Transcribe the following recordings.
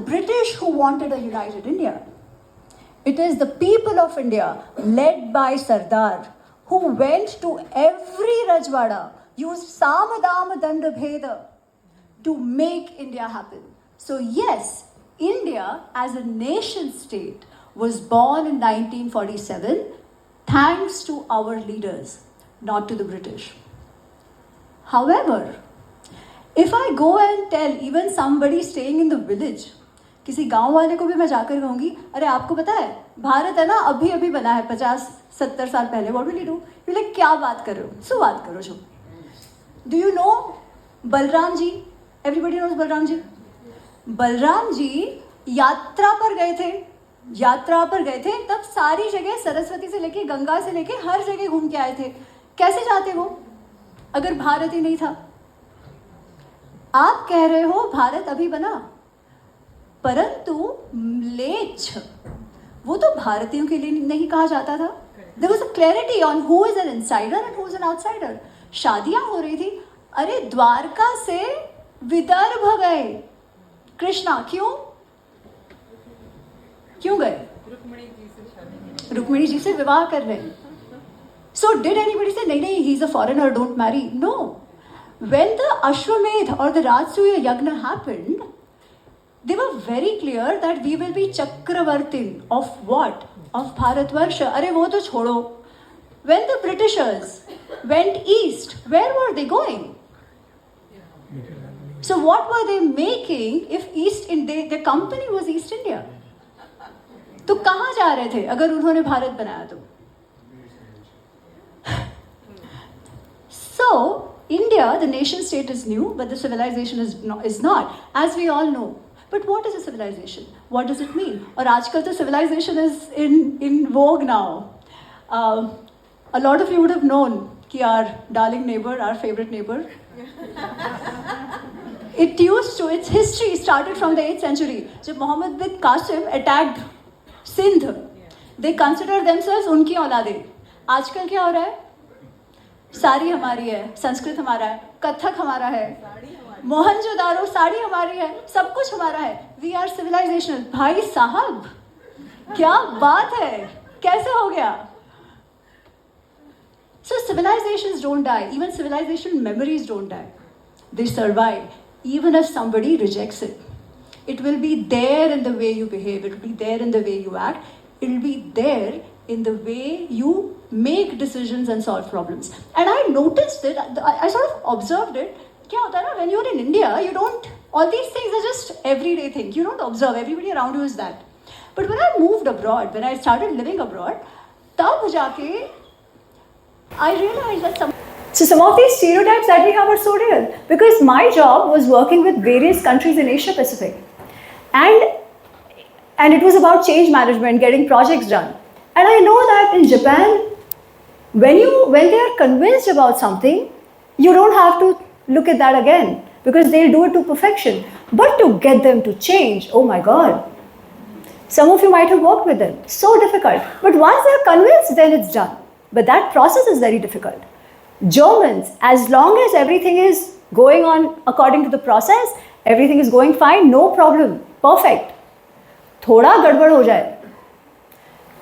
British who wanted a united India. It is the people of India, led by Sardar, who went to every Rajwada, used Samadama Danda Bheda to make India happen. So yes, India as a nation state was born in 1947 thanks to our leaders, not to the British. However, if I go and tell even somebody staying in the village, किसी गांव वाले को भी मैं जाकर कहूँगी, अरे आपको पता है भारत है ना अभी अभी बना है 50-70 साल पहले, what will you do? You like क्या बात कर रहे हो? सो बात करो जो. Do you know Balram ji? Everybody knows Balram ji. Balram ji यात्रा पर गए थे तब सारी जगह सरस्वती से लेके गंगा से लेके हर जगह घूम के आए थे. कैसे जाते वो अगर भारत ही नहीं था? आप कह रहे हो भारत अभी बना, परंतु म्लेच्छ वो तो भारतीयों के लिए नहीं कहा जाता था. There was a clarity on who is an insider and who is an outsider. शादियां हो रही थी, अरे द्वारका से विदर्भ गए कृष्णा, क्यों गए? रुक्मिणी जी से विवाह कर रहे. So did anybody say नहीं he is a foreigner, don't marry? No. When the Ashwamedh or the Rajasuya Yagna happened, they were very clear that we will be Chakravartin of what? Of Bharatvarsha. Arey wo to chodo. When the Britishers went east, where were they going? So what were they making if the company was East India? तो कहाँ जा रहे थे अगर उन्होंने भारत बनाया तो? So India, the nation state is new, but the civilization is not, as we all know. But what is a civilization? What does it mean? और आजकल तो civilization is in vogue now. A lot of you would have known कि our darling neighbor, our favorite neighbor, its history started from the 8th century. जब Muhammad bin Qasim attacked Sindh, they considered themselves उनकी औलादे. आजकल क्या हो रहा है? साड़ी हमारी है, संस्कृत हमारा है, कथक हमारा है, मोहनजोदारो साड़ी हमारी है, सब कुछ हमारा है. We are civilisational. भाई साहब क्या बात है, कैसे हो गया? So civilizations don't die, even civilization memories don't die. They survive, even if somebody rejects it. It will be there in the way you behave, it will be there in the way you act, it will be there in the way you make decisions and solve problems. And I noticed it, I sort of observed it. क्या होता है ना, when you're in India, you don't, all these things are just everyday things. You don't observe, everybody around you is that. But when I moved abroad, when I started living abroad, तब जाके I realized that some of these stereotypes that we have are so real. Because my job was working with various countries in Asia Pacific. And it was about change management, getting projects done. And I know that in Japan, when they are convinced about something, you don't have to look at that again because they'll do it to perfection. But to get them to change, oh my God. Some of you might have worked with them. So difficult. But once they're convinced, then it's done. But that process is very difficult. Germans, as long as everything is going on according to the process, everything is going fine, no problem, perfect. थोड़ा गड़बड़ हो जाए,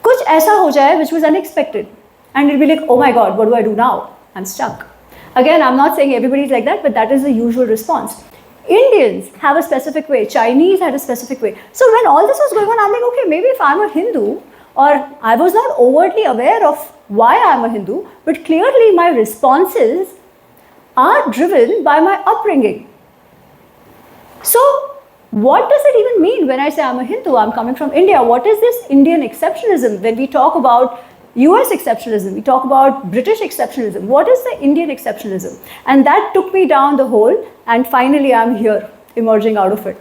कुछ ऐसा हो जाए which was unexpected, and it'll be like, oh my God, what do I do now? I'm stuck. Again, I'm not saying everybody's like that, but that is the usual response. Indians have a specific way, Chinese had a specific way. So when all this was going on, I'm like, okay, maybe if I'm a Hindu, or I was not overtly aware of why I'm a Hindu, but clearly my responses are driven by my upbringing. So what does it even mean when I say I'm a Hindu, I'm coming from India? What is this Indian exceptionalism? When we talk about US exceptionalism, we talk about British exceptionalism. What is the Indian exceptionalism? And that took me down the hole, and finally I'm here, emerging out of it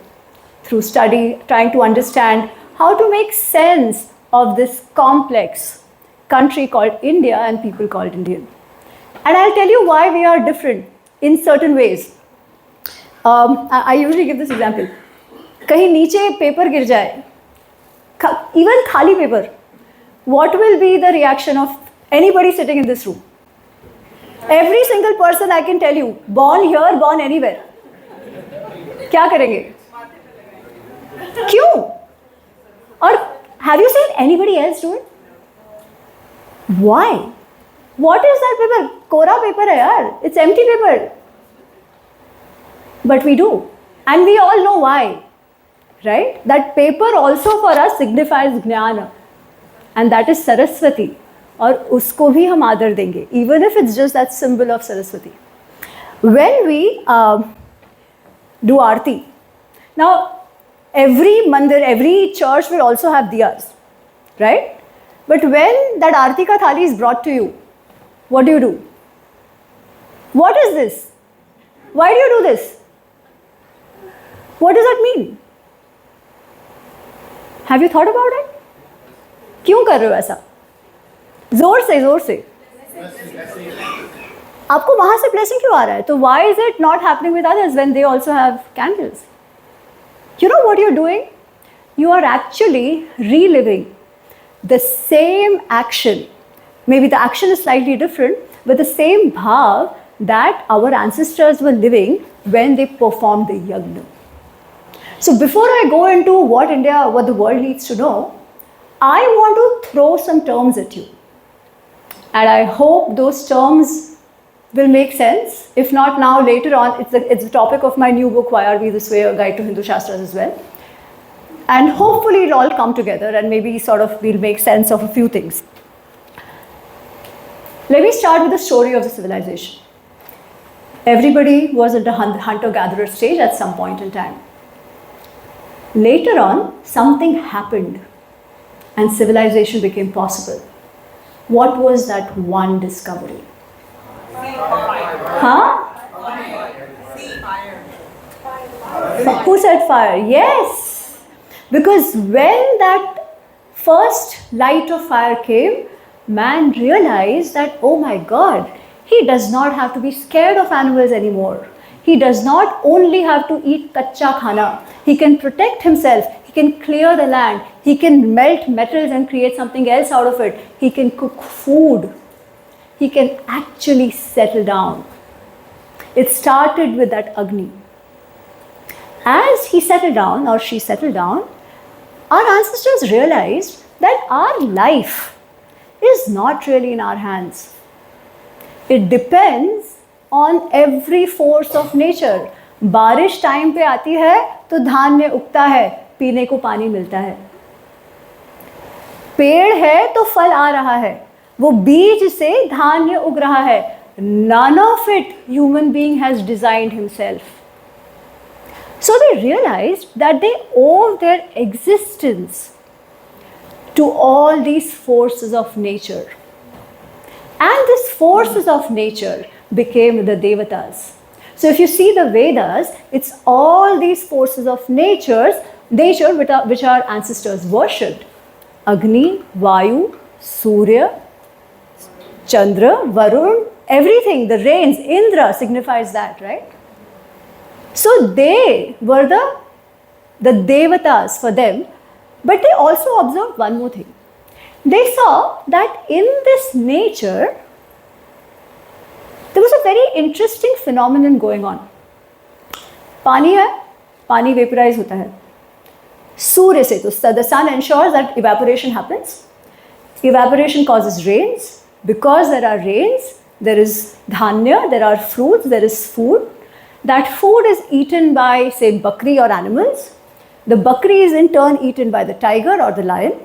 through study, trying to understand how to make sense of this complex country called India and people called Indian. And I'll tell you why we are different in certain ways. I usually give this example. कहीं नीचे paper गिर जाए, even खाली paper, what will be the reaction of anybody sitting in this room? Every single person I can tell you, born here, born anywhere. क्या करेंगे? क्यों? और have you seen anybody else do it? Why? What is that paper? Quora paper है यार. It's empty paper. But we do. And we all know why. Right? That paper also for us signifies jnana. And that is Saraswati. और उसको भी हम आदर देंगे. Even if it's just that symbol of Saraswati. When we do Aarti. Now, every mandir, every church will also have diyas. Right? But when that Aarti ka thali is brought to you, what do? What is this? Why do you do this? What does that mean? Have you thought about it? क्यों कर रहे हो ऐसा? जोर से. आपको वहां से blessing क्यों आ रहा है? तो why is it not happening with others when they also have candles? You know what you're doing? You are actually reliving the same action. Maybe the action is slightly different, but the same bhav that our ancestors were living when they performed the yagna. So before I go into what the world needs to know, I want to throw some terms at you. And I hope those terms will make sense. If not now, later on, it's the topic of my new book, Why Are We This Way? A Guide to Hindu Shastras as well. And hopefully it'll all come together and maybe sort of we'll make sense of a few things. Let me start with the story of the civilization. Everybody was at the hunter-gatherer stage at some point in time. Later on, something happened and civilization became possible. What was that one discovery? Huh? Fire. Who said fire? Yes. Because when that first light of fire came, man realized that, oh my God, he does not have to be scared of animals anymore. He does not only have to eat kacha khana. He can protect himself. He can clear the land. He can melt metals and create something else out of it. He can cook food. He can actually settle down. It started with that Agni. As he settled down or she settled down, our ancestors realized that our life is not really in our hands. It depends on every force of nature. बारिश time पे आती है तो धान्य उगता है, पीने को पानी मिलता है. पेड़ है तो फल आ रहा है, वो बीज से धान्य उग रहा है. None of it human being has designed himself. So they realized that they owe their existence to all these forces of nature. And these forces of nature became the Devatas. So if you see the Vedas, it's all these forces of nature which our ancestors worshipped. Agni, Vayu, Surya, Chandra, Varun, everything, the rains, Indra signifies that, right? So they were the Devatas for them, but they also observed one more thing. They saw that in this nature, there was a very interesting phenomenon going on. पानी है, पानी vaporize होता है. सूर्य से, तो the sun ensures that evaporation happens. Evaporation causes rains. Because there are rains, there is dhanya, there are fruits, there is food. That food is eaten by, say, bakri or animals. The bakri is in turn eaten by the tiger or the lion.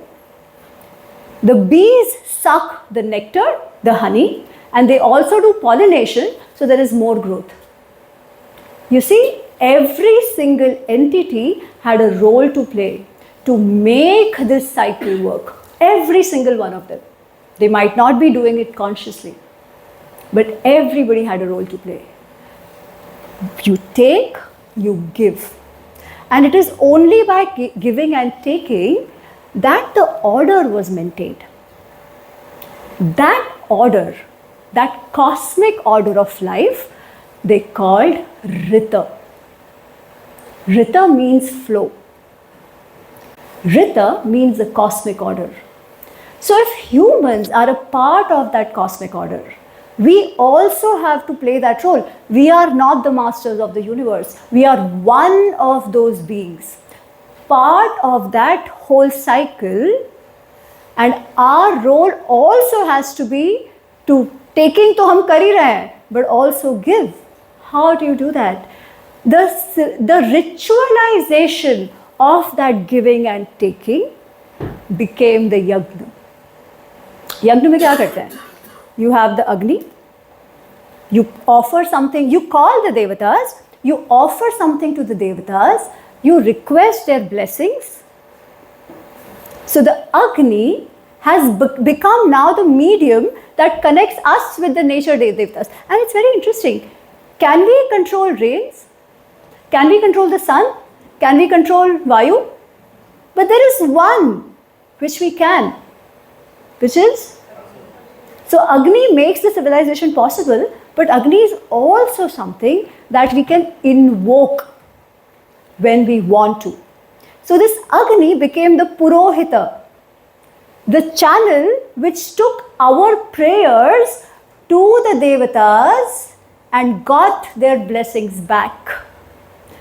The bees suck the nectar, the honey, and they also do pollination, so there is more growth. You see, every single entity had a role to play to make this cycle work. Every single one of them. They might not be doing it consciously, but everybody had a role to play. You take, you give. And it is only by giving and taking that the order was maintained. That order, that cosmic order of life, they called Rita. Rita means flow. Rita means the cosmic order. So if humans are a part of that cosmic order, we also have to play that role. We are not the masters of the universe. We are one of those beings. part of that whole cycle, and our role also has to be to taking to hum kar hi rahe hain, but also give. How do you do that? The ritualization of that giving and taking became the yagna. Yagna में क्या करते हैं? You have the Agni, you offer something, you call the devatas, you offer something to the devatas, you request their blessings. So the Agni has become now the medium that connects us with the nature devatas. And it's very interesting. Can we control rains? Can we control the sun? Can we control Vayu? But there is one which we can, which is, so Agni makes the civilization possible, but Agni is also something that we can invoke when we want to. So this Agni became the Purohita, the channel which took our prayers to the Devatas and got their blessings back.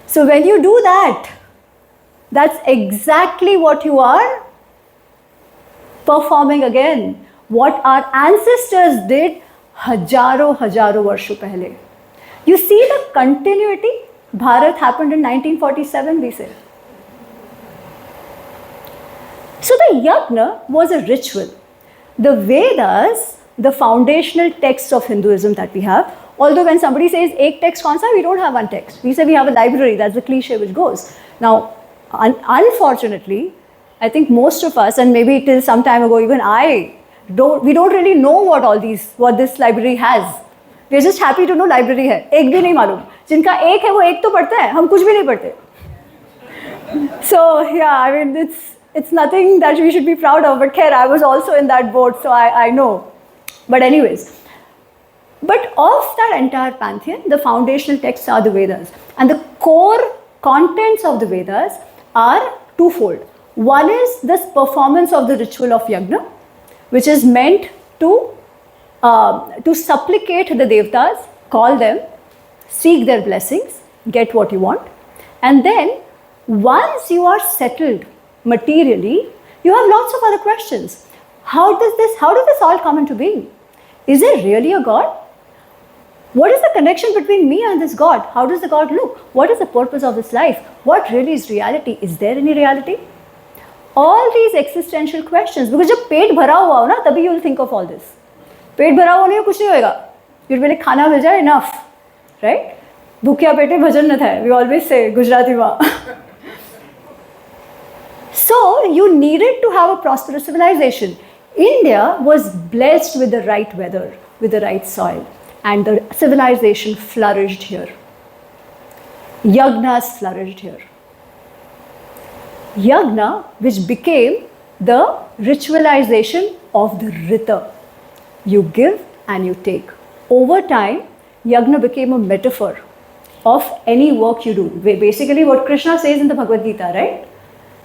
So when you do that, that's exactly what you are performing again. What our ancestors did हजारों वर्षों पहले. You see the continuity. Bharat happened in 1947, we say. So the yagna was a ritual. The Vedas, the foundational texts of Hinduism that we have, although when somebody says ek text kaun sa, we don't have one text. We say we have a library. That's the cliche which goes. Now, unfortunately, I think most of us, and maybe till some time ago even we don't really know what this library has. We're just happy to know library hai. Ek bhi nahi malum. Jinka ek hai, wo ek to padhta hai. Hum kuch bhi nahi padhte. So yeah, I mean it's nothing that we should be proud of. But khair, I was also in that boat, so I know. But anyways, but of that entire pantheon, the foundational texts are the Vedas, and the core contents of the Vedas are twofold. One is this performance of the ritual of yagna, which is meant to supplicate the devatas, call them, seek their blessings, get what you want. And then once you are settled materially, you have lots of other questions. How does this all come into being? Is there really a God? What is the connection between me and this God? How does the God look? What is the purpose of this life? What really is reality? Is there any reality? All these existential questions, because जब पेट भरा हुआ हो ना, तभी you will think of all this. पेट भरा हुआ नहीं हो, कुछ नहीं होएगा. फिर मैंने खाना मिल जाए, enough, right? भूखिया पेटे भजन न थाए. We always say Gujarati में. So you needed to have a prosperous civilization. India was blessed with the right weather, with the right soil, and the civilization flourished here. Yagnas flourished here. Yagna, which became the ritualization of the Rita. You give and you take. Over time, Yagna became a metaphor of any work you do. Basically what Krishna says in the Bhagavad Gita, right?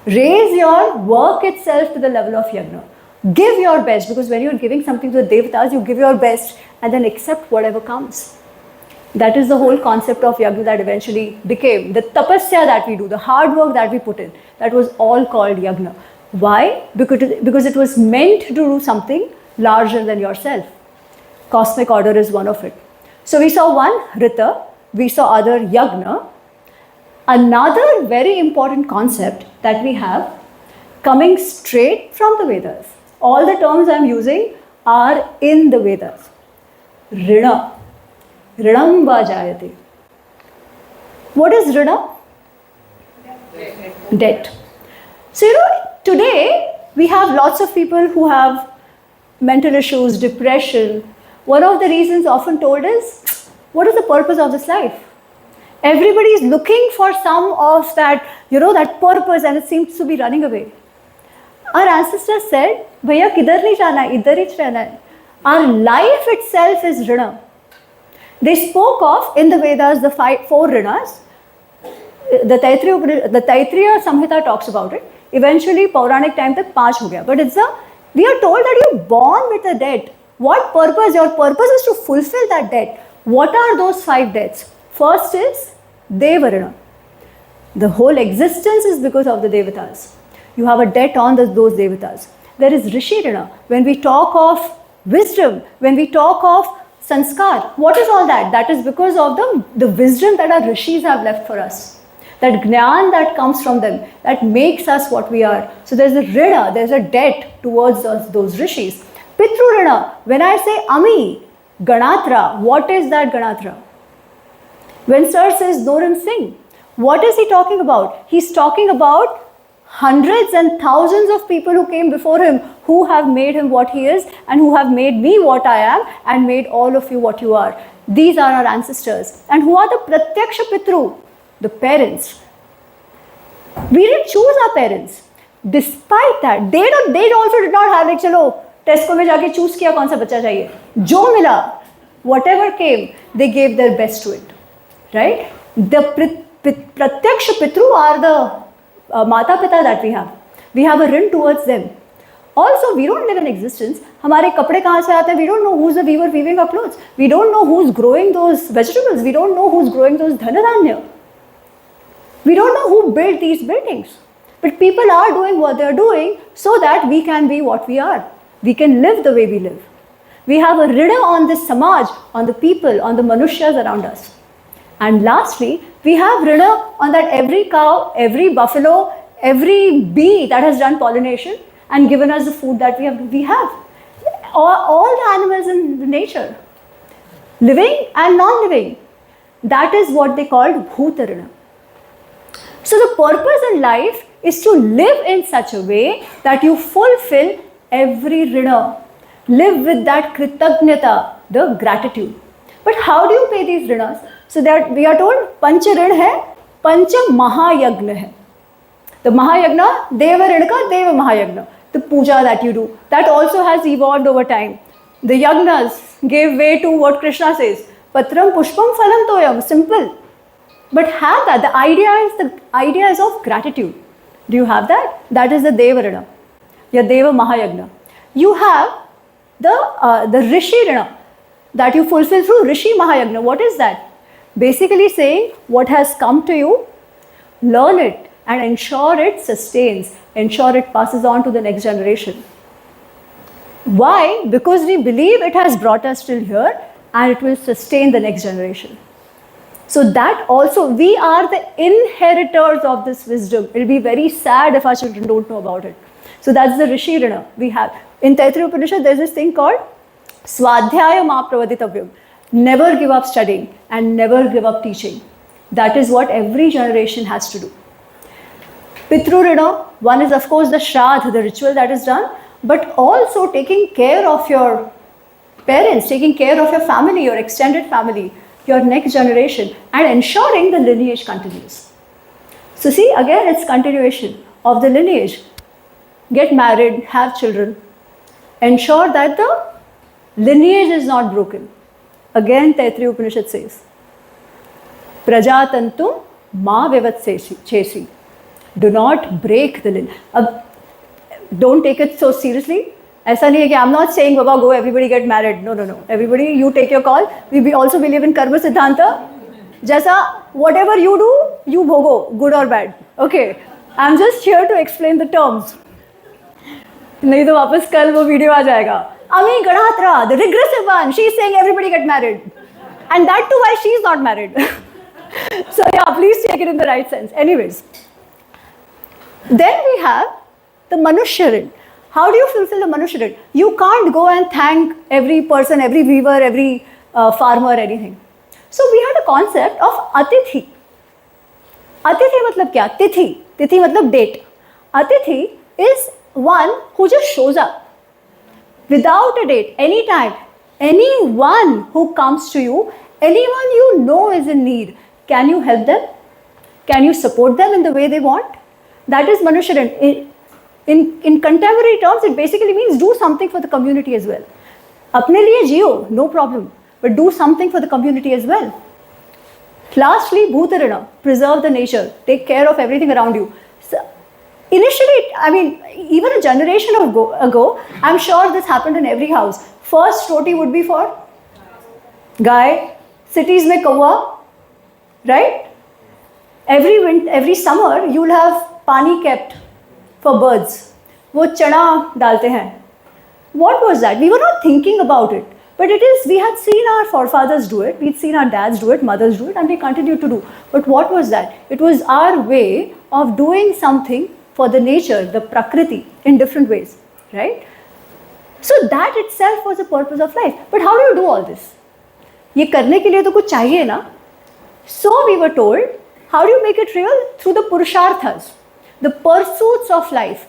Raise your work itself to the level of Yagna. Give your best, because when you're giving something to the Devatas, you give your best and then accept whatever comes. That is the whole concept of yagna that eventually became the tapasya that we do, the hard work that we put in. That was all called yagna. Why? Because it was meant to do something larger than yourself. Cosmic order is one of it. So we saw one Rita, we saw other yagna. Another very important concept that we have coming straight from the Vedas. All the terms I am using are in the Vedas. Rina. Rinam vajayate. What is Rina? Debt. So today we have lots of people who have mental issues, depression. One of the reasons often told is, what is the purpose of this life? Everybody is looking for some of that, that purpose, and it seems to be running away. Our ancestors said, Bhaiya kidhar nahi jana hai, idhar hi rehna hai. Our life itself is Rina. They spoke of, in the Vedas, the four Rinas. The Taittiriya Samhita talks about it. Eventually, Pauranic time tak 5 ho gaya. But we are told that you're born with a debt. What purpose? Your purpose is to fulfill that debt. What are those 5 debts? First is Devarina. The whole existence is because of the Devatas. You have a debt on those Devatas. There is Rishi Rina. When we talk of wisdom, when we talk of sanskar, what is all that? That is because of the wisdom that our Rishis have left for us. That Gnan that comes from them, that makes us what we are. So there's a Rina, there's a debt towards those Rishis. Pitru Rina, when I say Ami, Ganatra, what is that Ganatra? When Sir says Doran Singh, what is he talking about? He's talking about hundreds and thousands of people who came before him, who have made him what he is and who have made me what I am and made all of you what you are. These are our ancestors. And who are the Pratyaksha Pitru? The parents. We didn't choose our parents. Despite that, they also did not have like, chalo, Tesco mein jaake choose kiya kaun sa bacha chahiye. Jo mila, whatever came, they gave their best to it. Right? The Pratyaksha Pitru are the Mata Pita that we have. We have a rin towards them. Also, we don't live in existence. हमारे कपड़े कहाँ से आते हैं? We don't know who's the weaver weaving our clothes. We don't know who's growing those vegetables. We don't know who's growing those dhanadanya. We don't know who built these buildings. But people are doing what they are doing so that we can be what we are. We can live the way we live. We have a rida on this samaj, on the people, on the manushyas around us. And lastly, we have rida on that every cow, every buffalo, every bee that has done pollination and given us the food that we have. All the animals in nature, living and non-living. That is what they called bhuta rida. So the purpose in life is to live in such a way that you fulfill every rida. Live with that kritagnyata, the gratitude. But how do you pay these rinas? So that we are told pancha rin hai, pancha mahayagna hai. The mahayagna, deva rin ka deva mahayagna. The puja that you do, that also has evolved over time. The yagnas gave way to what Krishna says, patram pushpam phalam toyam, simple. But have that, the idea is of gratitude. Do you have that? That is the deva rina, ya deva mahayagna. You have the rishi rina that you fulfill through rishi mahayagna. What is that? Basically saying what has come to you, learn it and ensure it sustains, ensure it passes on to the next generation. Why? Because we believe it has brought us till here and it will sustain the next generation. So that also, we are the inheritors of this wisdom. It will be very sad if our children don't know about it. So that's the rishi rina we have. In Taittiriya Upanishad, there's this thing called Swadhyaya ma pravaditavyam. Never give up studying and never give up teaching. That is what every generation has to do. Pitru Rina, one is of course the Shraddh, the ritual that is done, but also taking care of your parents, taking care of your family, your extended family, your next generation, and ensuring the lineage continues. So see, again it's continuation of the lineage. Get married, have children, ensure that the lineage is not broken. Again, Taittiriya Upanishad says, Prajatantum ma vivatseshi. Do not break the lineage. Don't take it so seriously. ऐसा नहीं है कि I'm not saying, Baba, go, everybody get married. No. Everybody, you take your call. We also believe in karma siddhanta. जैसा, whatever you do, you bhogo, good or bad. Okay. I'm just here to explain the terms. नहीं तो वापस कल वो video आ जाएगा. Ami Ganatra, the regressive one, she's saying everybody get married. And that too why she's not married. So yeah, please take it in the right sense. Anyways. Then we have the Manushya Rin. How do you fulfill the Manushya Rin? You can't go and thank every person, every weaver, every farmer, anything. So we had a concept of Atithi. Atithi matlab kya? Tithi. Tithi matlab date. Atithi is one who just shows up. Without a date, anytime, anyone who comes to you, anyone you know is in need, can you help them? Can you support them in the way they want? That is Manushya Rin. In contemporary terms, it basically means do something for the community as well. Apne liye jiyo, no problem, but do something for the community as well. Lastly, Bhuta Rina, preserve the nature, take care of everything around you. Initially, I mean, even a generation ago, I'm sure this happened in every house. First roti would be for Guy, cities mein kawa, right? every summer you'll have pani kept for birds. वो चना डालते हैं. What was that? We were not thinking about it. But it is, we had seen our forefathers do it, we'd seen our dads do it, mothers do it, and we continue to do. But what was that? It was our way of doing something for the nature, the prakriti, in different ways, right? So that itself was the purpose of life. But how do you do all this? ये करने के लिए तो कुछ चाहिए ना? So we were told, how do you make it real? Through the purusharthas, the pursuits of life,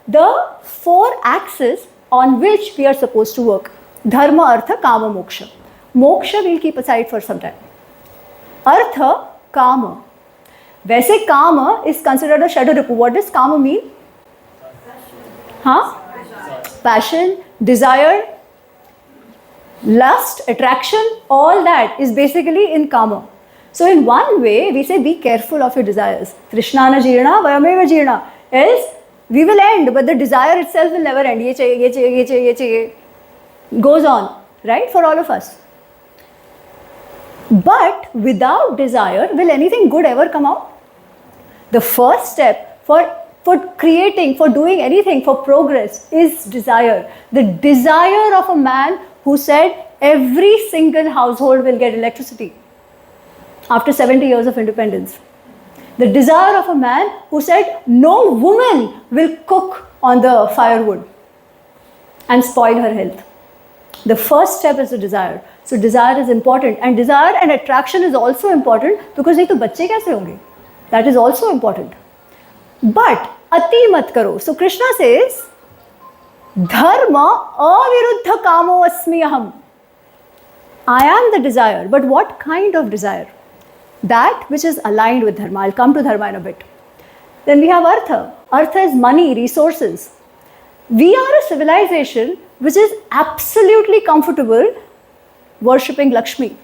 the 4 axes on which we are supposed to work. Dharma, Artha, Kama, Moksha. Moksha we'll keep aside for some time. Artha, Kama. वैसे Kama is considered a Shadaripu. What does Kama mean? Huh? Passion, desire, lust, attraction, all that is basically in Kama. So in one way, we say be careful of your desires. Trishnana jirna, vayameva jirna. Else, we will end, but the desire itself will never end. Ye chahiye, ye chahiye, ye chahiye, ye chahiye. Goes on, right, for all of us. But without desire, will anything good ever come out? The first step for creating, for doing anything, for progress is desire. The desire of a man who said every single household will get electricity after 70 years of independence. The desire of a man who said no woman will cook on the firewood and spoil her health. The first step is the desire. So desire is important, and desire and attraction is also important because नहीं तो बच्चे कैसे होंगे? That is also important. But ati mat karo. So Krishna says, Dharma aviruddha kamo asmi aham. I am the desire, but what kind of desire? That which is aligned with Dharma. I'll come to Dharma in a bit. Then we have Artha. Artha is money, resources. We are a civilization which is absolutely comfortable worshipping Lakshmi.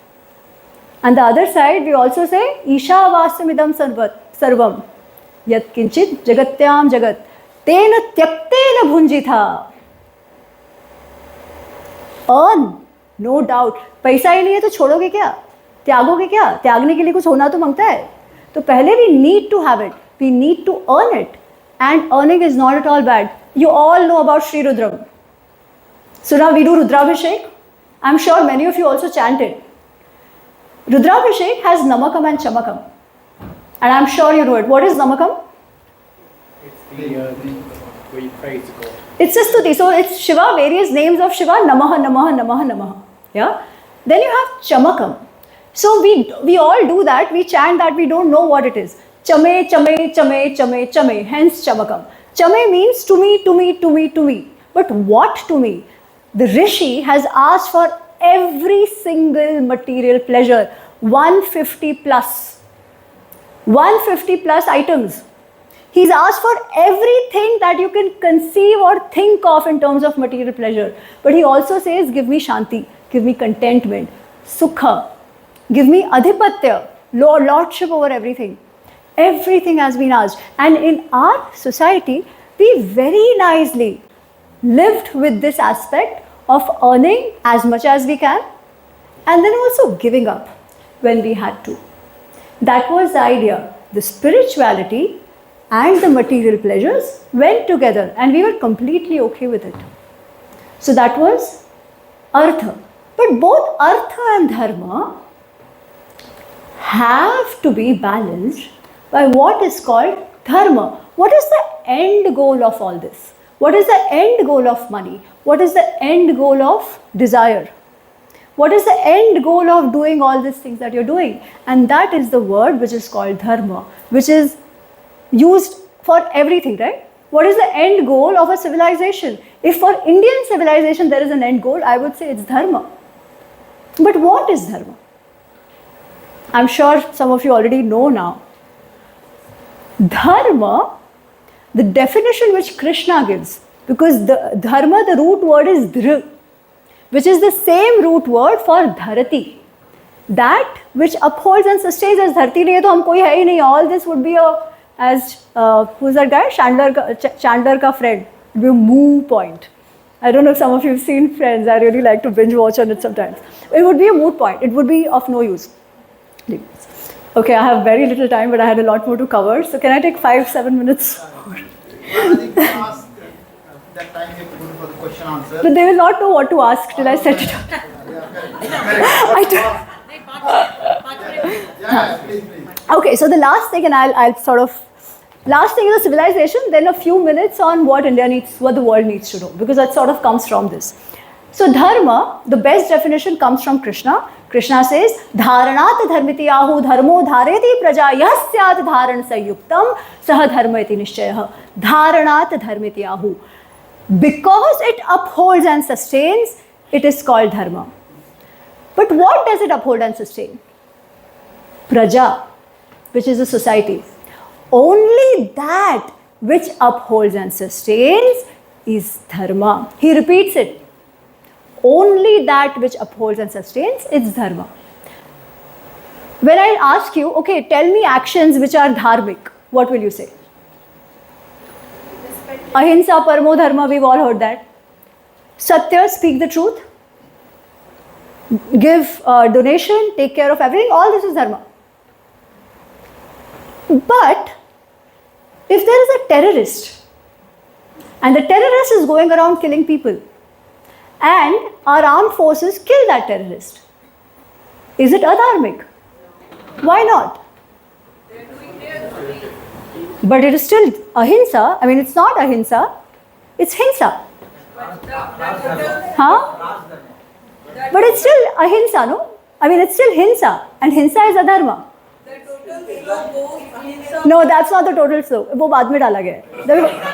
And the other side, we also say, Isha vasamidam sarvam. Yat kinchit jagatyam jagat. Tena tyaktena bhunjitha. Earn, no doubt. पैसा ही नहीं है तो छोड़ोगे क्या? त्यागोगे क्या? त्यागने के लिए कुछ होना तो मांगता है. तो पहले we need to have it. We need to earn it. And earning is not at all bad. You all know about Sri Rudram. So now we do Rudrabhishek. I'm sure many of you also chant it. Rudrabhishek has Namakam and Chamakam. And I'm sure you know it. What is Namakam? It's the where you pray to God. It's a stuti. So it's Shiva, various names of Shiva. Namaha, Namaha, Namaha, Namaha. Yeah? Then you have Chamakam. So we all do that. We chant that. We don't know what it is. Chame, chame, chame, chame, chame. Hence Chamakam. Chame means to me, to me, to me, to me. But what to me? The Rishi has asked for every single material pleasure. 150 plus. 150 plus items. He's asked for everything that you can conceive or think of in terms of material pleasure. But he also says, give me shanti, give me contentment, sukha, give me adhipatya, lordship over everything. Everything has been asked. And in our society, we very nicely lived with this aspect of earning as much as we can and then also giving up when we had to. That was the idea. The spirituality and the material pleasures went together and we were completely okay with it. So that was Artha. But both Artha and Dharma have to be balanced by what is called Dharma. What is the end goal of all this? What is the end goal of money? What is the end goal of desire? What is the end goal of doing all these things that you're doing? And that is the word which is called Dharma, which is used for everything, right? What is the end goal of a civilization? If for Indian civilization there is an end goal, I would say it's Dharma. But what is Dharma? I'm sure some of you already know now. Dharma, the definition which Krishna gives, because the Dharma, the root word is Dhr, which is the same root word for Dharati. That which upholds and sustains. As Dharti nahi hai to hum koi hai hi nahi. All this would be a, as who's that guy? Chandler ka friend. It would be a moo point. I don't know if some of you have seen Friends. I really like to binge watch on it sometimes. It would be a moot point. It would be of no use. Okay, I have very little time, but I had a lot more to cover. So can I take 5-7 minutes? You can ask that time you have to go for the question answer. But they will not know what to ask till I set it up. I don't- Yeah, please, please. Okay, so the last thing, and I'll sort of, last thing is the civilization, then a few minutes on what India needs, what the world needs to know, because that sort of comes from this. So dharma, the best definition comes from Krishna. Krishna says, Dharanat dharmiti ahu dharmo dhareti praja yasyat dharan sayuktam sah dharma iti nishchayah. Dharanat dharmiti ahu. Because it upholds and sustains, it is called dharma. But what does it uphold and sustain? Praja, which is a society. Only that which upholds and sustains is dharma. He repeats it. Only that which upholds and sustains is dharma. When I ask you, okay, tell me actions which are dharmic, what will you say? Ahimsa, paramo dharma, we've all heard that. Satya, speak the truth. Give donation, take care of everything, all this is dharma. But if there is a terrorist and the terrorist is going around killing people and our armed forces kill that terrorist, is it adharmic? Why not? But it is still ahimsa. I mean, it's not ahimsa, it's hinsa. Huh? But it's still ahimsa, no? I mean, it's still hinsa, and hinsa is adharma. No, that's not the total slow. वो बाद में डाला गया है.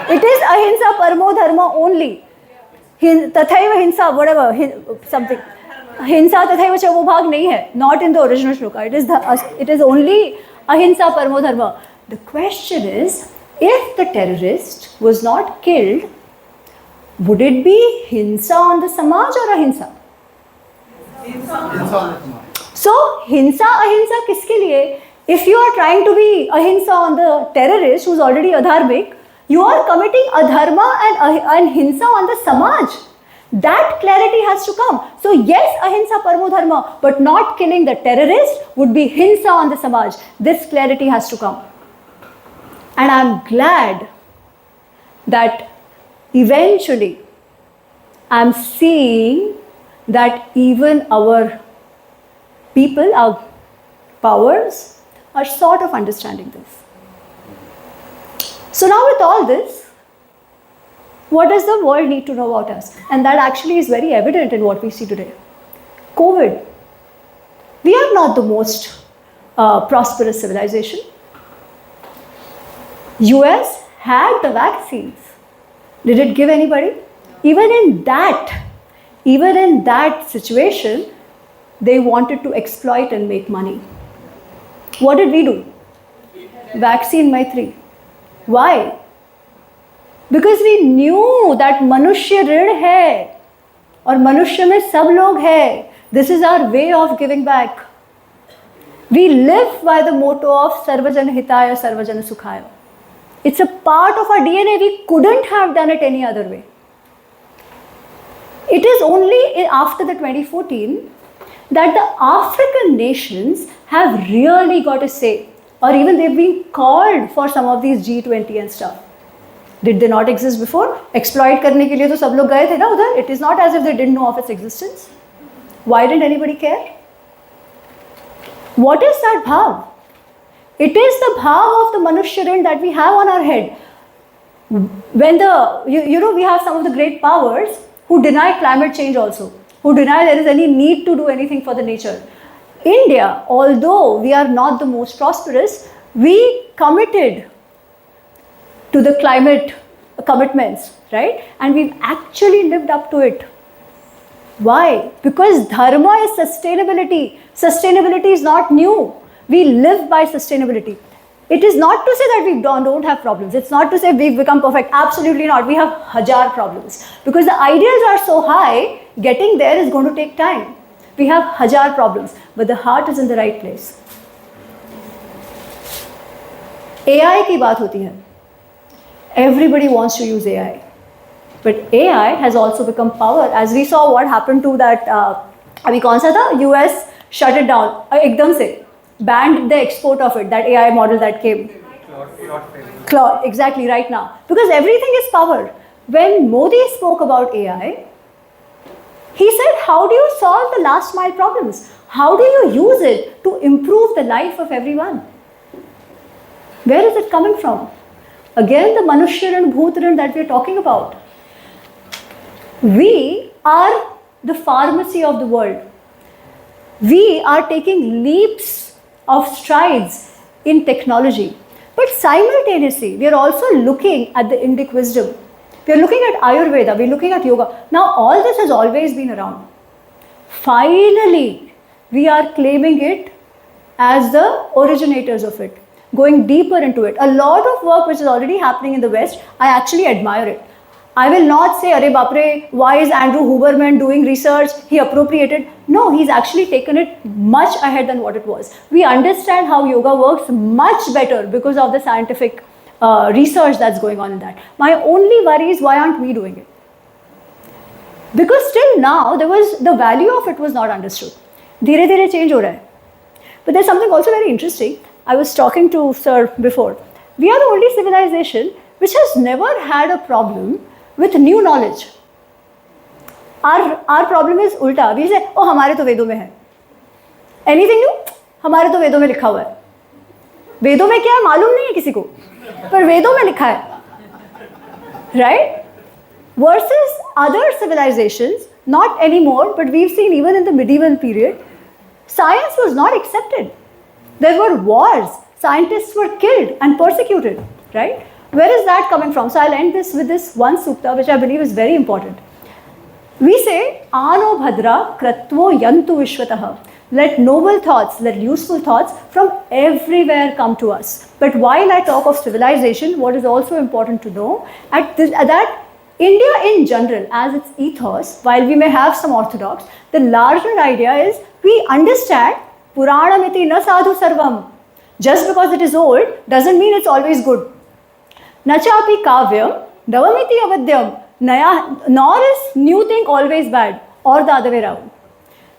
It is ahimsa paramo dharma only. तथैव hinsa, whatever, something. Hinsa तथैव च वो भाग नहीं है. Not in the original shloka. It is only ahimsa paramo dharma. The question is, if the terrorist was not killed, would it be hinsa on the samaj or ahimsa? So, hinsa ahimsa kiske liye? If you are trying to be ahimsa on the terrorist who is already adharmic, you are committing adharma and hinsa on the samaj. That clarity has to come. So yes, ahimsa paramo dharma, but not killing the terrorist would be hinsa on the samaj. This clarity has to come. And I am glad that eventually I am seeing that even our people, our powers, are sort of understanding this. So now with all this, what does the world need to know about us? And that actually is very evident in what we see today. COVID. We are not the most prosperous civilization. US had the vaccines. Did it give anybody? Even in that situation, they wanted to exploit and make money. What did we do? Vaccine Maitri. Why? Because we knew that Manushya Rid hai और मनुष्य में सब लोग है. This is our way of giving back. We live by the motto of Sarvajana Hitaya, Sarvajana Sukhaya. It's a part of our DNA. We couldn't have done it any other way. It is only after the 2014 that the African nations have really got a say, or even they've been called for some of these G20 and stuff. Did they not exist before? Exploit करने के लिए तो सब लोग गए थे ना उधर. It is not as if they didn't know of its existence. Why didn't anybody care? What is that bhav? It is the bhav of the Manushya Rin that we have on our head. When we have some of the great powers who deny climate change also, who deny there is any need to do anything for the nature. India, although we are not the most prosperous, we committed to the climate commitments, right? And we've actually lived up to it. Why? Because dharma is sustainability. Sustainability is not new. We live by sustainability. It is not to say that we don't have problems. It's not to say we've become perfect. Absolutely not. We have hajar problems. Because the ideals are so high, getting there is going to take time. We have hajar problems, but the heart is in the right place. AI की बात होती है. Everybody wants to use AI. But AI has also become power. As we saw what happened to that, अभी कौन सा था? US shut it down एकदम से. banned the export of it, that AI model that came. Claude, exactly, right now. Because everything is power. When Modi spoke about AI, he said, how do you solve the last mile problems? How do you use it to improve the life of everyone? Where is it coming from? Again, the Manushyaran Bhutaran that we are talking about. We are the pharmacy of the world. We are taking leaps of strides in technology. But simultaneously, we are also looking at the Indic wisdom. We are looking at Ayurveda, we are looking at yoga. Now, all this has always been around. Finally, we are claiming it as the originators of it, going deeper into it. A lot of work which is already happening in the West, I actually admire it. I will not say, Arey Bapre, why is Andrew Huberman doing research? He appropriated. No, he's actually taken it much ahead than what it was. We understand how yoga works much better because of the scientific research that's going on in that. My only worry is, why aren't we doing it? Because till now, the value of it was not understood. Dheere dheere change ho raha hai. But there's something also very interesting. I was talking to Sir before. We are the only civilization which has never had a problem with new knowledge. Our problem is ulta. We say, oh, हमारे तो वेदों में है. Anything new? हमारे तो वेदों में लिखा हुआ है. वेदों में क्या है मालूम नहीं है किसी को, पर वेदों में लिखा है. Right? Versus other civilizations, not anymore, but we've seen even in the medieval period, science was not accepted. There were wars. Scientists were killed and persecuted. Right? Where is that coming from? So I'll end this with this one sukta, which I believe is very important. We say, Ano Bhadra Kratvo Yantu Vishwataha. Let noble thoughts, let useful thoughts from everywhere come to us. But while I talk of civilization, what is also important to know, that India in general, as its ethos, while we may have some orthodox, the larger idea is we understand Puranamiti na sadhu sarvam. Just because it is old doesn't mean it's always good. Nachapi kavyam, navamiti avadyam, nor is new thing always bad, or the other way around.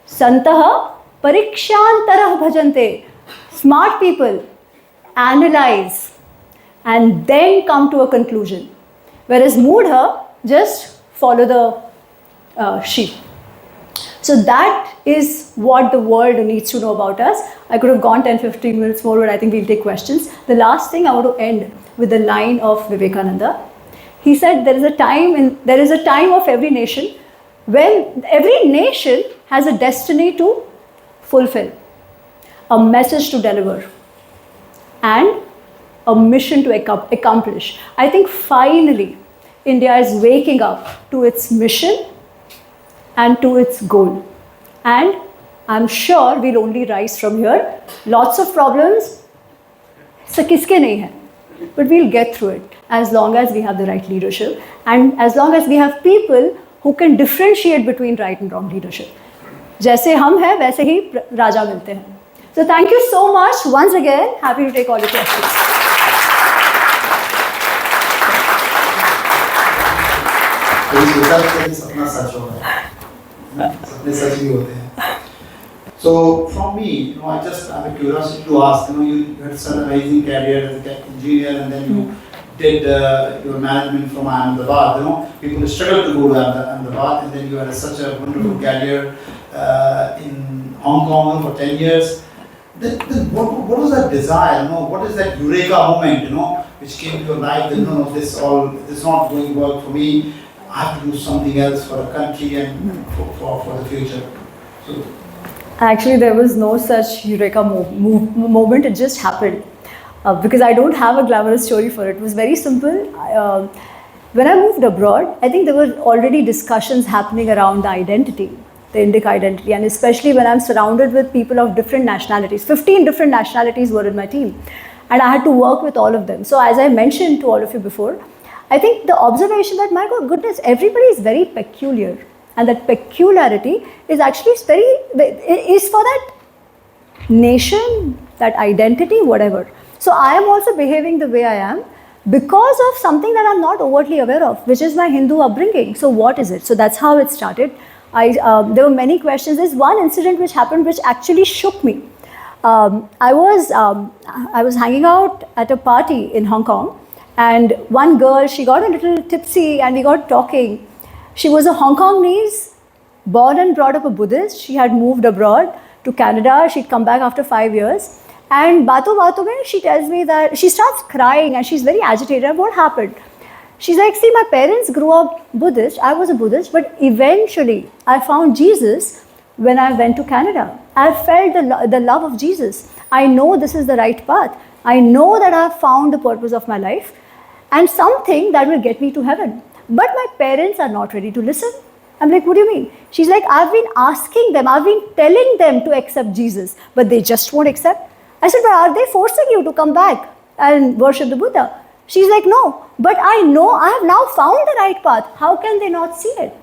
Santaha parikshantarah bhajante. Smart people analyze and then come to a conclusion. Whereas moodha just follow the sheep. So that is what the world needs to know about us. I could have gone 10-15 minutes more, but I think we'll take questions. The last thing I want to end with the line of Vivekananda. He said there is a time of every nation when every nation has a destiny to fulfill, a message to deliver, and a mission to accomplish. I think finally India is waking up to its mission and to its goal. And I'm sure we'll only rise from here. Lots of problems, so kiske nahi hai. But we'll get through it as long as we have the right leadership and as long as we have people who can differentiate between right and wrong leadership. जैसे हम हैं वैसे ही राजा मिलते हैं. So thank you so much once again. Happy to take all your questions. सपना सच हो रहा है, सपने सच भी होते हैं. So from me, I just have a curiosity to ask. You had such an amazing career as an engineer, and then you did your management from Ahmedabad. People struggle to go to Ahmedabad, and then you had such a wonderful career in Hong Kong for 10 years. Then what was that desire? What is that eureka moment? Which came to your life? That no, this is not going to work for me. I have to do something else for the country and for the future. So. Actually, there was no such eureka moment. It just happened because I don't have a glamorous story for it. It was very simple. When I moved abroad, I think there were already discussions happening around the identity, the Indic identity, and especially when I'm surrounded with people of different nationalities. 15 different nationalities were in my team, and I had to work with all of them. So as I mentioned to all of you before, I think the observation that, my goodness, everybody is very peculiar. And that peculiarity is actually is for that nation, that identity, whatever. So I am also behaving the way I am because of something that I'm not overtly aware of, which is my Hindu upbringing. So what is it? So that's how it started. There were many questions. There's one incident which happened which actually shook me. I was hanging out at a party in Hong Kong, and one girl, she got a little tipsy and we got talking. She was a Hong Kongese, born and brought up a Buddhist. She had moved abroad to Canada. She'd come back after 5 years. And bato mein, she tells me that she starts crying and she's very agitated. And what happened? She's like, see, my parents grew up Buddhist. I was a Buddhist, but eventually I found Jesus when I went to Canada. I felt the love of Jesus. I know this is the right path. I know that I have found the purpose of my life and something that will get me to heaven. But my parents are not ready to listen. I'm like, what do you mean? She's like, I've been asking them, I've been telling them to accept Jesus, but they just won't accept. I said, but are they forcing you to come back and worship the Buddha? She's like, no, but I know I have now found the right path. How can they not see it?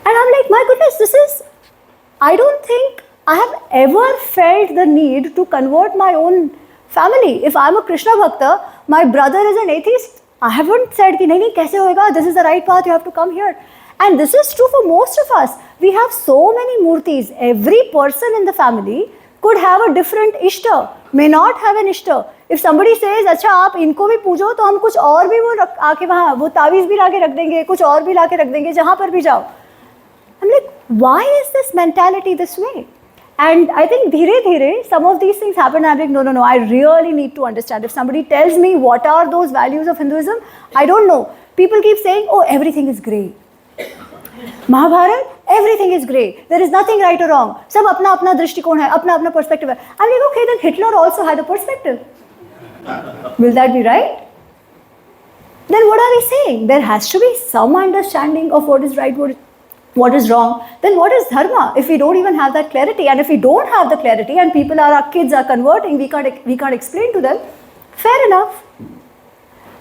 And I'm like, my goodness, I don't think I have ever felt the need to convert my own family. If I'm a Krishna Bhakta, my brother is an atheist, I haven't said, nahi, kaise hoega? This is the right path, you have to come here. And this is true for most of us. We have so many murtis. Every person in the family could have a different ishta, may not have an ishta. If somebody says, अच्छा आप इनको भी पूजो, तो हम कुछ और भी वो आके वहाँ वो तावीज़ भी लाके रख देंगे, कुछ और भी लाके रख देंगे, जहाँ पर भी जाओ. I'm like, why is this mentality this way? And I think dhire dhire, some of these things happen. I'm like, no, I really need to understand. If somebody tells me what are those values of Hinduism, I don't know. People keep saying, oh, everything is grey. Mahabharat, everything is grey. There is nothing right or wrong. सब अपना अपना दृष्टिकोण है, अपना अपना perspective है. I'm like, okay, then Hitler also had a perspective. Will that be right? Then what are we saying? There has to be some understanding of what is right, what is wrong. Then what is dharma? If we don't even have that clarity, and if we don't have the clarity, and our kids are converting, we can't explain to them. Fair enough.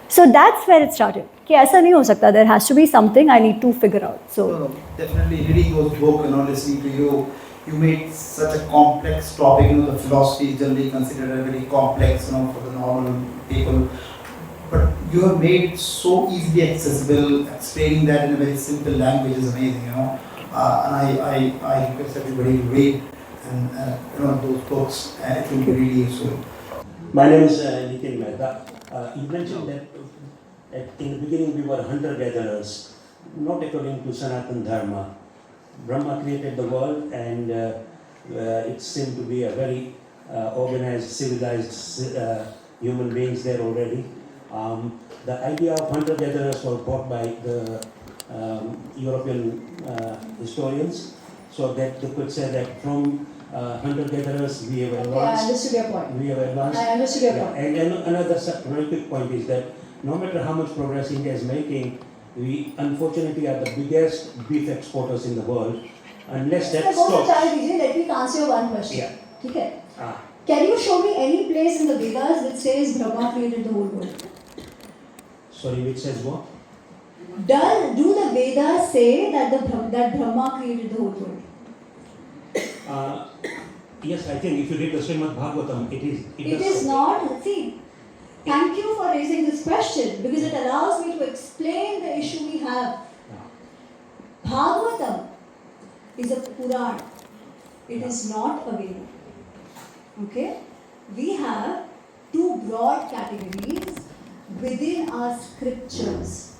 So that's where it started. कि ऐसा नहीं हो सकता. There has to be something I need to figure out. So no, definitely reading those books, listening to you, you made such a complex topic. The philosophy is generally considered a very complex, for the normal people. But you have made so easily accessible, explaining that in a very simple language is amazing. And I request everybody to read and those books. It will be really useful. My name is Nitin Mehta. You mentioned that in the beginning we were hunter-gatherers, not according to Sanatan Dharma. Brahma created the world and it seemed to be a very organized, civilized human beings there already. The idea of hunter-gatherers was brought by the European historians, so that they could say that from hunter-gatherers we have advanced. I understood your point. We have advanced. I understood your point. And another very quick point is that no matter how much progress India is making, we unfortunately are the biggest beef exporters in the world. Unless that stops. Let me answer your one question. Yeah. Okay. Can you show me any place in the Vedas which says Brahma created the whole world? Sorry, which says what? Do the Vedas say that that Brahma created the whole world? Yes, I think if you read the Srimad Bhagavatam, it is. It is not. See, thank you for raising this question because it allows me to explain the issue we have. Bhagavatam is a Puran. It is not a Veda. Okay? We have two broad categories within our scriptures.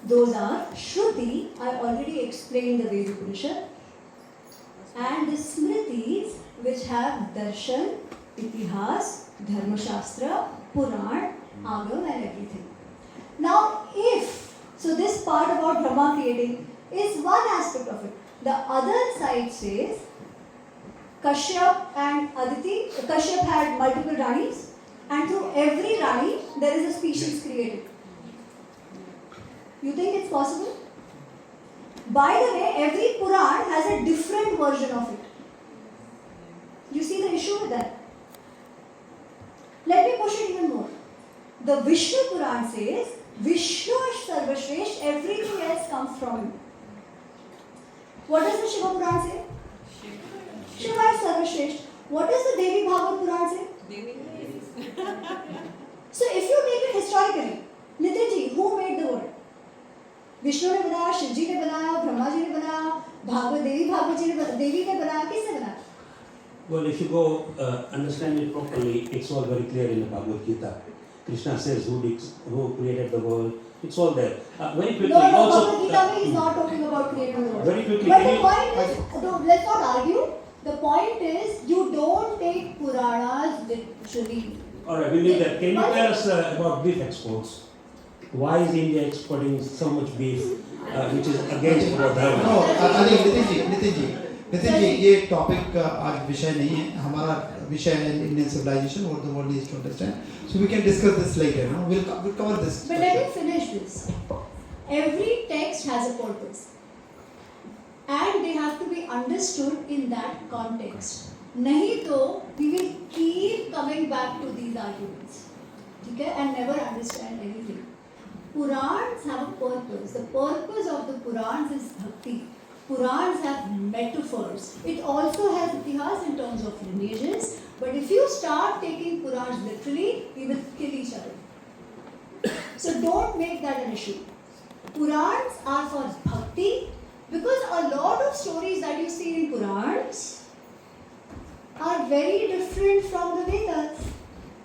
Those are Shruti, I already explained the Veda Upanishad, and the Smritis, which have Darshan, Itihas, Dharma Shastra, Puran, Agam, and everything. Now, so this part about Brahma creating is one aspect of it. The other side says Kashyap and Aditi. Kashyap had multiple Ranis, and through every Rani there is a species created. You think it's possible? By the way, every Puran has a different version of it. You see the issue with that? Let me push it even more. The Vishnu Puran says, Vishnu is Sarvashresh, everything else comes from him. What does the Shiva Puran say? Shiva is Sarvashresh. What does the Devi Bhagavad Puran say? So if you take it historically, Nitin ji, who made the world? Vishnu ने बनाया, शिव जी ने बनाया, ब्रह्मा जी ने बनाया, देवी भागवत जी ने देवी ने बनाया, किसने बनाया? Well, if you go understand it properly, it's all very clear in the Bhagavad Gita. Krishna says who created the world. It's all there. Very quickly, No, also. Bhagavad Gita is not talking about creating the world. Very quickly, But can the you- point is, let's not argue. The point is, you don't take Puranas literally. All right, we leave that. Can you tell us about beef exports? Why is India exporting so much beef, which is against our dharma? No, Nitin ji ये topic आज विषय नहीं है हमारा विषय है Indian civilization और the world needs to understand so we can discuss this later no we'll cover this But let me finish this. Every text has a purpose. And they have to be understood in that context. Nahi to, we will keep coming back to these arguments. Okay? And never understand anything. Purans have a purpose. The purpose of the Purans is bhakti. Purans have metaphors. It also has itihas in terms of lineages. But if you start taking Purans literally, we will kill each other. So don't make that an issue. Purans are for bhakti because a lot of stories that you see in Purans are very different from the Vedas.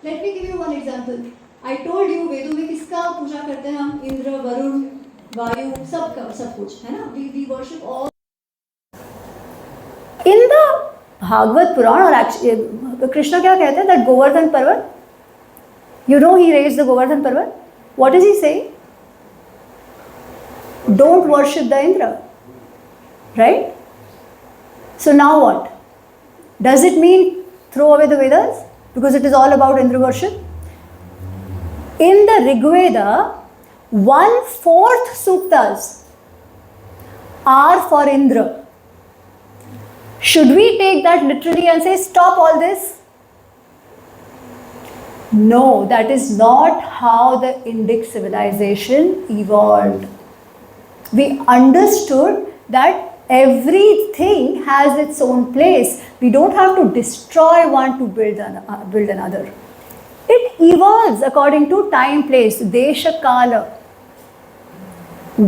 Let me give you one example. I told you वेदों में किसका पूजा करते हैं हम इंद्र वरुण वायु सब कुछ है ना we worship all. In the Bhagavad Puran or actually Krishna क्या कहते हैं that Govardhan Parvat, you know he raised the Govardhan Parvat. What is he saying? Don't worship the Indra, right? So now what? Does it mean throw away the Vedas because it is all about Indra worship? In the Rig Veda, 1/4 suktas are for Indra. Should we take that literally and say stop all this? No, that is not how the Indic civilization evolved. We understood that everything has its own place. We don't have to destroy one to build another. It evolves according to time, place, desha, kala.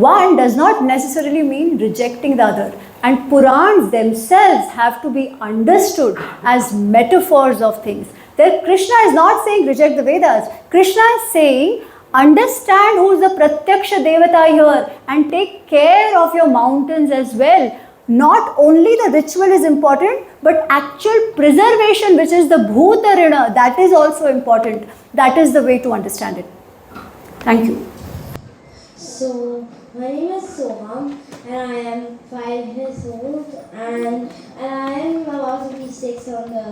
One does not necessarily mean rejecting the other. And Purans themselves have to be understood as metaphors of things. There, Krishna is not saying reject the Vedas. Krishna is saying understand who is the Pratyaksha Devata here and take care of your mountains as well. Not only the ritual is important, but actual preservation, which is the Bhuta Rina, that is also important. That is the way to understand it. Thank you. So, my name is Soham and I am 5 years old and I am about to be 6 on the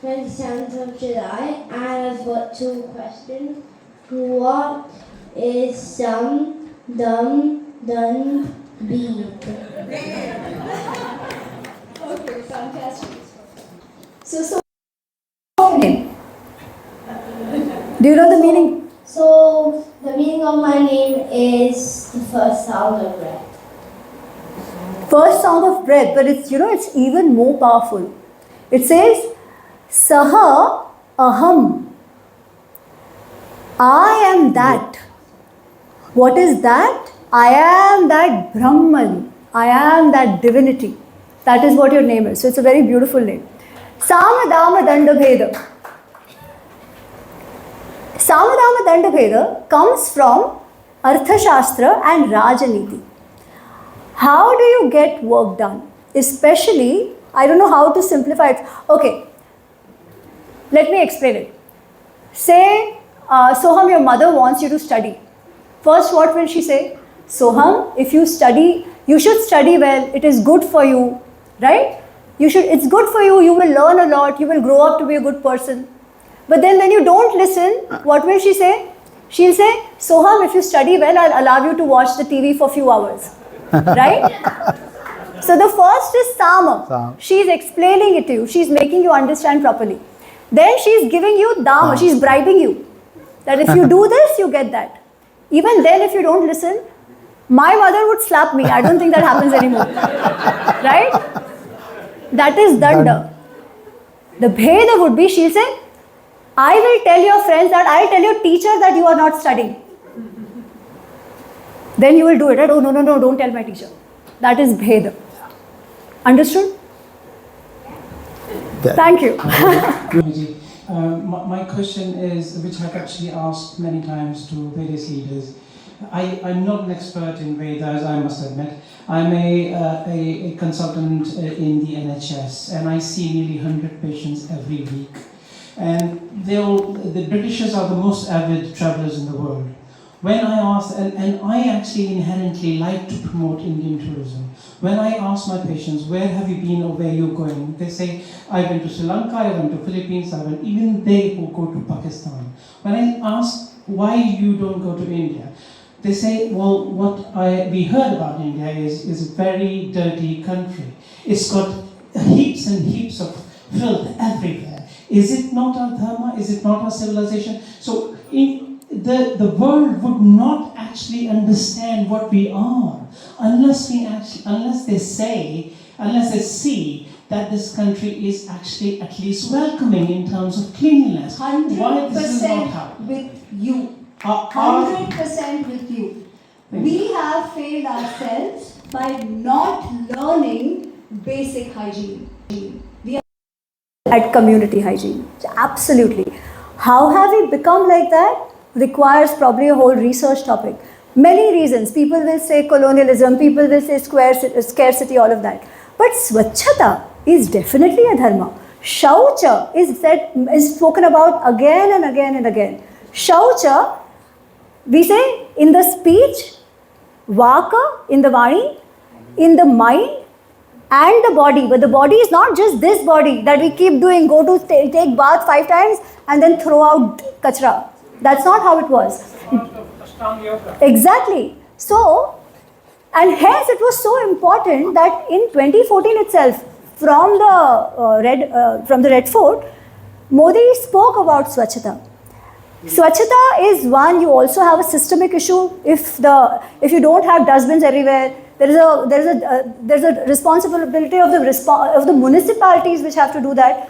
27th of July and I've got 2 questions. What is Sam, Dum, Dun, Beep? Okay, fantastic. So name. Do you know the meaning? So, the meaning of my name is the first sound of breath. First sound of breath, but it's even more powerful. It says Saha Aham. I am that. What is that? I am that Brahman. I am that divinity. That is what your name is. So it's a very beautiful name. Samadama Dandabheda. Samadama Dandabheda comes from Arthashastra and Rajaniti. How do you get work done? Especially, I don't know how to simplify it. Okay, let me explain it. Say, Soham, your mother wants you to study. First, what will she say? Soham, if you study, you should study well. It is good for you, right? It's good for you. You will learn a lot. You will grow up to be a good person. But then when you don't listen, what will she say? She'll say, Soham, if you study well, I'll allow you to watch the TV for a few hours. Right? So the first is Sama. She's explaining it to you. She's making you understand properly. Then she's giving you Dama. She's bribing you. That if you do this, you get that. Even then, if you don't listen, my mother would slap me. I don't think that happens anymore. Right? That is Danda. The Bheda would be, she'll say, I will tell your friends that, I'll tell your teacher that you are not studying. Then you will do it, right? Oh, no, don't tell my teacher. That is Bheda. Understood? Thank you. Guruji. My question is, which I've actually asked many times to various leaders. I'm not an expert in Vedas, I must admit. I'm a consultant in the NHS, and I see nearly 100 patients every week. And the Britishers are the most avid travelers in the world. When I ask, and I actually inherently like to promote Indian tourism. When I ask my patients, where have you been or where are you going? They say, I went to Sri Lanka, I went to Philippines, even they who go to Pakistan. When I ask why you don't go to India, they say, well, what we heard about India is a very dirty country. It's got heaps and heaps of filth everywhere. Is it not our dharma? Is it not our civilization? So the world would not actually understand what we are unless they see that this country is actually at least welcoming in terms of cleanliness. 100% Why this is not happening? with you. Our- 100% with you. We have failed ourselves by not learning basic hygiene. We are at community hygiene. Absolutely. How have we become like that? Requires probably a whole research topic. Many reasons. People will say colonialism, people will say scarcity, all of that. But swachhata is definitely a dharma. Shaucha is spoken about again and again and again. Shaucha, we say in the speech, vaka, in the vani, in the mind, and the body. But the body is not just this body that we keep doing, go to take bath 5 times and then throw out kachra. That's not how it was. Exactly. So, and hence it was so important that in 2014 itself, from the Red Fort, Modi spoke about Swachhata. Swachhata is one. You also have a systemic issue. If you don't have dustbins everywhere, there's a responsibility of the municipalities which have to do that.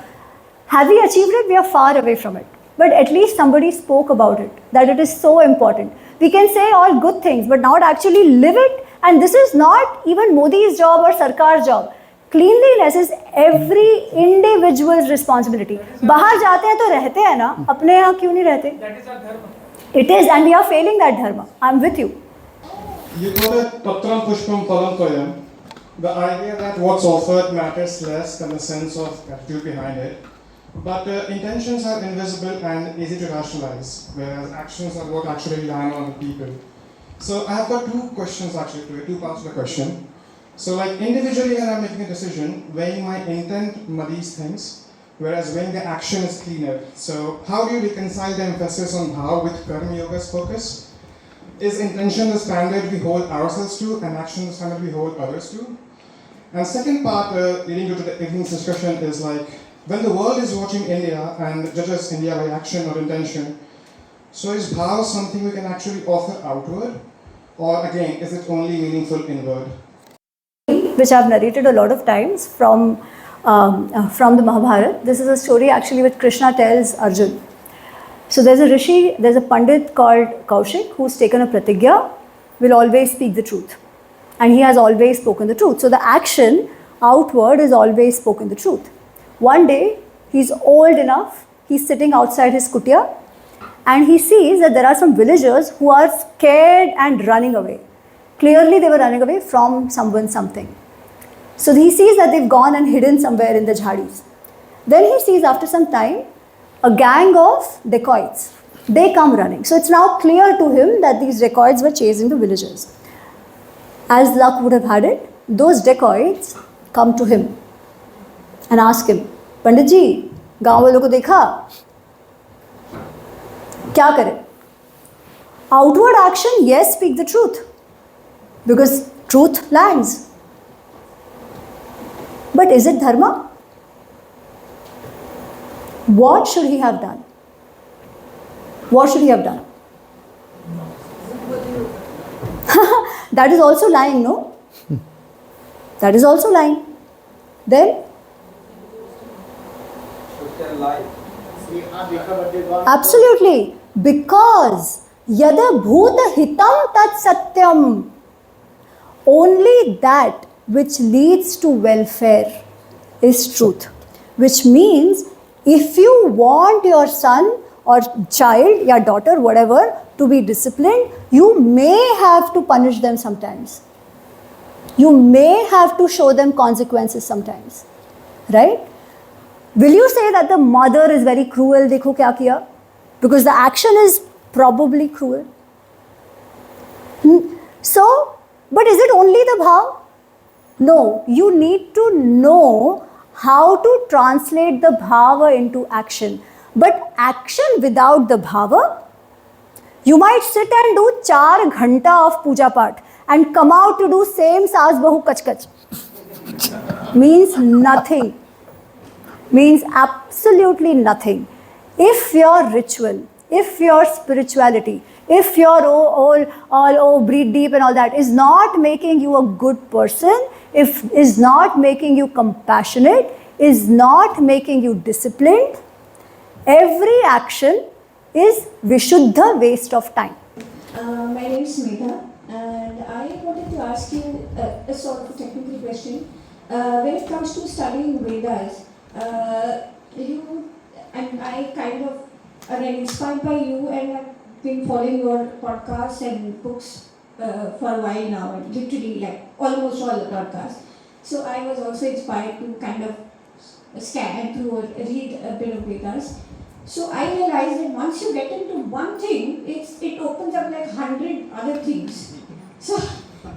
Have we achieved it? We are far away from it. But at least somebody spoke about it, that it is so important. We can say all good things, but not actually live it. And this is not even Modi's job or Sarkar's job. Cleanliness is every individual's responsibility. बाहर जाते हैं तो रहते हैं ना, अपने यहाँ क्यों नहीं रहते? That is our dharma. It is, and we are failing that dharma. I'm with you. You call it Patram Pushpam Phalam Toyam. The idea that what's offered matters less than the sense of attitude behind it. But intentions are invisible and easy to rationalize, whereas actions are what actually land on the people. So I have got 2 questions actually to it, 2 parts of the question. So like individually when I'm making a decision, weighing my intent muddies things, whereas weighing the action is cleaner. So how do you reconcile the emphasis on how with Karma Yoga's focus? Is intention the standard we hold ourselves to and action the standard we hold others to? And second part leading to the evening's discussion is like, when the world is watching India and judges India by action or intention, so is bhav something we can actually offer outward? Or again, is it only meaningful inward? Which I've narrated a lot of times from the Mahabharata. This is a story actually which Krishna tells Arjun. So there's a rishi, there's a pandit called Kaushik who's taken a pratigya, will always speak the truth. And he has always spoken the truth. So the action outward is always spoken the truth. One day, he's old enough, he's sitting outside his kutia, and he sees that there are some villagers who are scared and running away. Clearly they were running away from something. So he sees that they've gone and hidden somewhere in the jhadis. Then he sees after some time, a gang of dacoits. They come running. So it's now clear to him that these dacoits were chasing the villagers. As luck would have had it, those dacoits come to him and ask him, Pandit ji, गाँव वालों को देखा? क्या करें? Outward action, yes, speak the truth. Because truth lands. But is it dharma? What should he have done? What should he have done? That is also lying, no? That is also lying. Then? Absolutely. Because yada bhuta hitam tat satyam. Only that which leads to welfare is truth. which means if you want your son or child, your daughter, whatever, to be disciplined, you may have to punish them sometimes. You may have to show them consequences sometimes, right? Will you say that the mother is very cruel, dekho kya kiya? Because the action is probably cruel. So, but is it only the bhav? No, you need to know how to translate the bhava into action. But action without the bhava, you might sit and do 4 ghanta of puja part and come out to do same saas bahu kach kach. Means nothing. Means absolutely nothing. If your ritual, if your spirituality, if your breathe deep and all that is not making you a good person, if is not making you compassionate, is not making you disciplined, every action is vishuddha, waste of time. My name is Megha, and I wanted to ask you a sort of technical question. When it comes to studying Vedas, I kind of are inspired by you, and I've been following your podcasts and books for a while now, and literally like almost all the podcasts. So I was also inspired to kind of scan and to read a bit of Vedas. So I realized that once you get into one thing, it opens up like 100 other things. So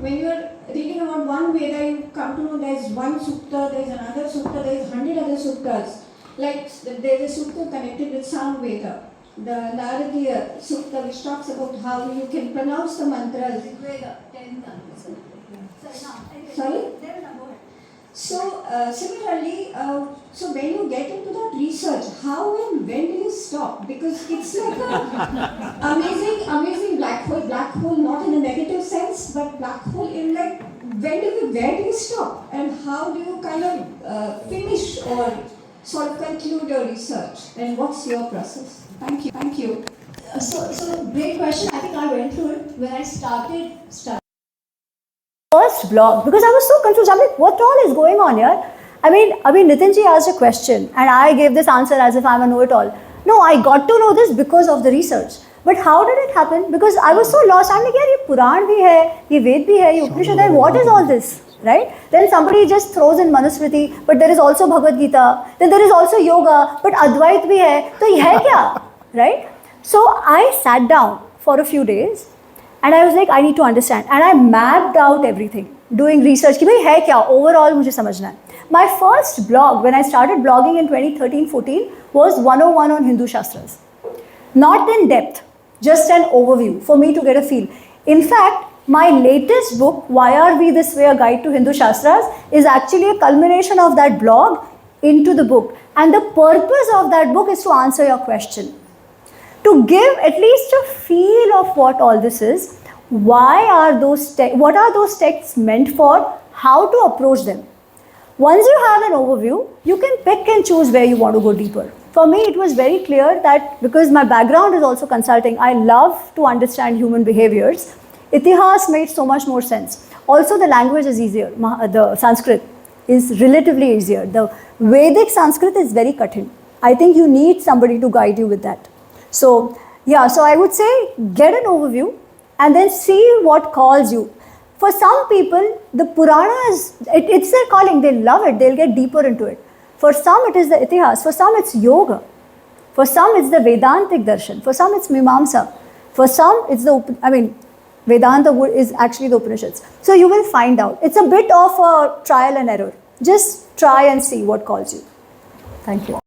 when you're reading about one Veda, you come to know there's one sutta, there's another sutta, there's 100 other suttas. Like there's a sutta connected with Sam Veda, the Naradiya sutta, which talks about how you can pronounce the mantras. Sorry? So similarly, so when you get into that research, how and when do you stop? Because it's like an amazing black hole. Black hole not in a negative sense, but black hole in like where do you stop? And how do you kind of finish or sort of conclude your research? And what's your process? Thank you. So great question. I think I went through it when I started first blog, because I was so confused. I'm like, what all is going on here? I mean, Nitinji asked a question and I gave this answer as if I'm a know-it-all. No, I got to know this because of the research. But how did it happen? Because I was so lost. I'm like, ye Puran bhi hai, ye Ved bhi hai, ye Upanishad hai, what is all this? Right? Then somebody just throws in Manusmriti, but there is also Bhagavad Gita, then there is also yoga, but Advait bhi hai, to ye hai kya? Right? So I sat down for a few days and I was like, I need to understand. And I mapped out everything, doing research, ki bhai hai kya? Overall mujhe samajhna hai. My first blog, when I started blogging in 2013-14, was 101 on Hindu Shastras. Not in depth, just an overview for me to get a feel. In fact, my latest book, Why Are We This Way? A Guide to Hindu Shastras, is actually a culmination of that blog into the book. And the purpose of that book is to answer your question. To give at least a feel of what all this is, what are those texts meant for, how to approach them. Once you have an overview, you can pick and choose where you want to go deeper. For me, it was very clear that because my background is also consulting, I love to understand human behaviors. Itihas made so much more sense. Also, the language is easier. The Sanskrit is relatively easier. The Vedic Sanskrit is very kathin. I think you need somebody to guide you with that. So, yeah, so I would say get an overview and then see what calls you. For some people, the Purana it's their calling. They love it. They'll get deeper into it. For some, it is the Itihas. For some, it's yoga. For some, it's the Vedantic darshan. For some, it's Mimamsa. For some, it's Vedanta is actually the Upanishads. So you will find out. It's a bit of a trial and error. Just try and see what calls you. Thank you.